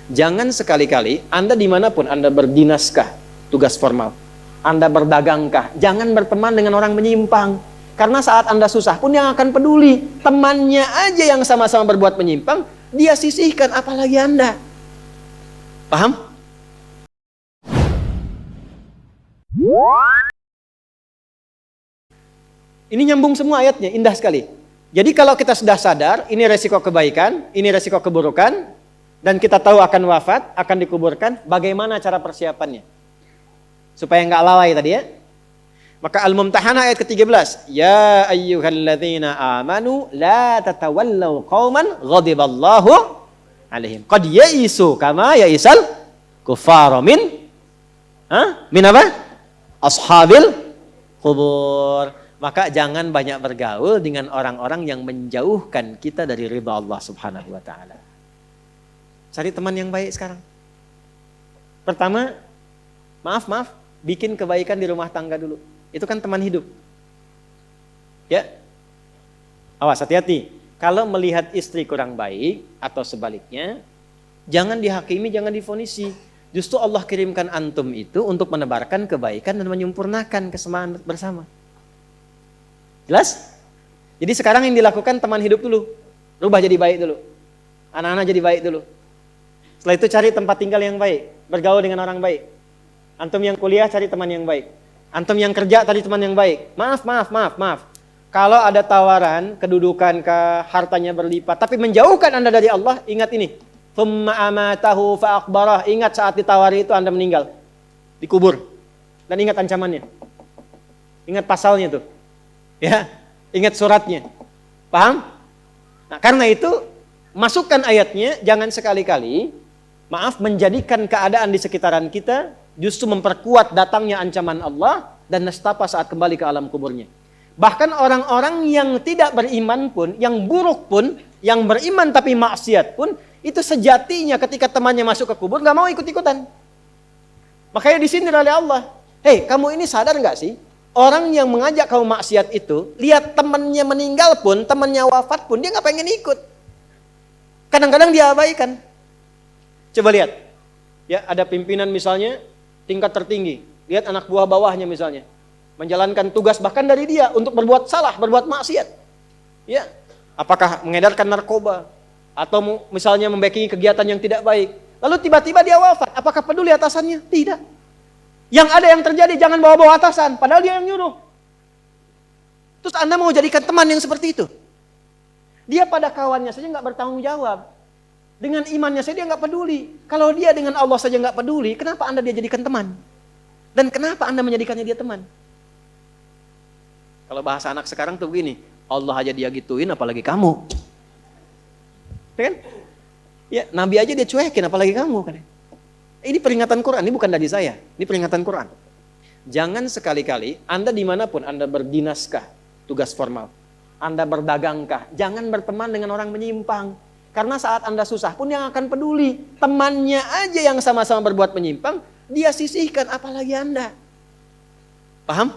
Jangan sekali-kali Anda dimanapun Anda berdinaskah, tugas formal, Anda berdagangkah, jangan berteman dengan orang menyimpang. Karena saat Anda susah pun yang akan peduli. Temannya aja yang sama-sama berbuat menyimpang, dia sisihkan, apalagi Anda. Paham? Ini nyambung semua ayatnya, indah sekali. Jadi kalau kita sudah sadar, ini resiko kebaikan, ini resiko keburukan, dan kita tahu akan wafat, akan dikuburkan, bagaimana cara persiapannya? Supaya nggak lalai tadi ya. Maka Al-Mumtahanah ayat ke-13. Ya ayyuhalladzina amanu la tatawallaw qauman ghadiballahu alaihim. Qad ya'isu kama ya'isal kuffara min apa? Ashabil qubur. Maka jangan banyak bergaul dengan orang-orang yang menjauhkan kita dari ridha Allah Subhanahu wa taala. Cari teman yang baik sekarang. Pertama, maaf, bikin kebaikan di rumah tangga dulu. Itu kan teman hidup. Ya. Awas, hati-hati. Kalau melihat istri kurang baik atau sebaliknya, jangan dihakimi, jangan difonisi. Justru Allah kirimkan antum itu untuk menebarkan kebaikan dan menyempurnakan kesemaan bersama. Jelas? Jadi sekarang yang dilakukan teman hidup dulu. Rubah jadi baik dulu. Anak-anak jadi baik dulu. Setelah itu cari tempat tinggal yang baik. Bergaul dengan orang baik. Antum yang kuliah cari teman yang baik. Antum yang kerja cari teman yang baik. Maaf. Kalau ada tawaran, kedudukan, hartanya berlipat, tapi menjauhkan Anda dari Allah, ingat ini. Thumma amatahu fa'akbarah. Ingat saat ditawari itu Anda meninggal. Dikubur. Dan ingat ancamannya. Ingat pasalnya tuh. Ya, ingat suratnya. Paham? Nah, karena itu masukkan ayatnya, jangan sekali-kali menjadikan keadaan di sekitaran kita justru memperkuat datangnya ancaman Allah dan nestapa saat kembali ke alam kuburnya. Bahkan orang-orang yang tidak beriman pun, yang buruk pun, yang beriman tapi maksiat pun, itu sejatinya ketika temannya masuk ke kubur nggak mau ikut-ikutan. Makanya disindir oleh Allah. Hei, kamu ini sadar nggak sih? Orang yang mengajak kamu maksiat itu, lihat temannya meninggal pun, temannya wafat pun, dia nggak pengen ikut. Kadang-kadang dia abaikan. Coba lihat, ya ada pimpinan misalnya tingkat tertinggi, lihat anak buah bawahnya misalnya, menjalankan tugas bahkan dari dia untuk berbuat salah, berbuat maksiat. Ya, apakah mengedarkan narkoba atau misalnya membackingi kegiatan yang tidak baik. Lalu tiba-tiba dia wafat, apakah peduli atasannya? Tidak. Yang ada yang terjadi jangan bawa-bawa atasan, padahal dia yang nyuruh. Terus Anda mau jadikan teman yang seperti itu? Dia pada kawannya saja nggak bertanggung jawab. Dengan imannya saja dia nggak peduli. Kalau dia dengan Allah saja nggak peduli, kenapa Anda dia jadikan teman? Dan kenapa Anda menjadikannya dia teman? Kalau bahasa anak sekarang tuh begini, Allah aja dia gituin, apalagi kamu. Kan? Ya, Nabi aja dia cuekin, apalagi kamu kan? Ini peringatan Quran, ini bukan dari saya. Ini peringatan Quran. Jangan sekali-kali Anda dimanapun Anda berdinaskah, tugas formal, Anda berdagangkah, jangan berteman dengan orang menyimpang. Karena saat Anda susah pun yang akan peduli. Temannya aja yang sama-sama berbuat menyimpang, dia sisihkan, apalagi Anda. Paham?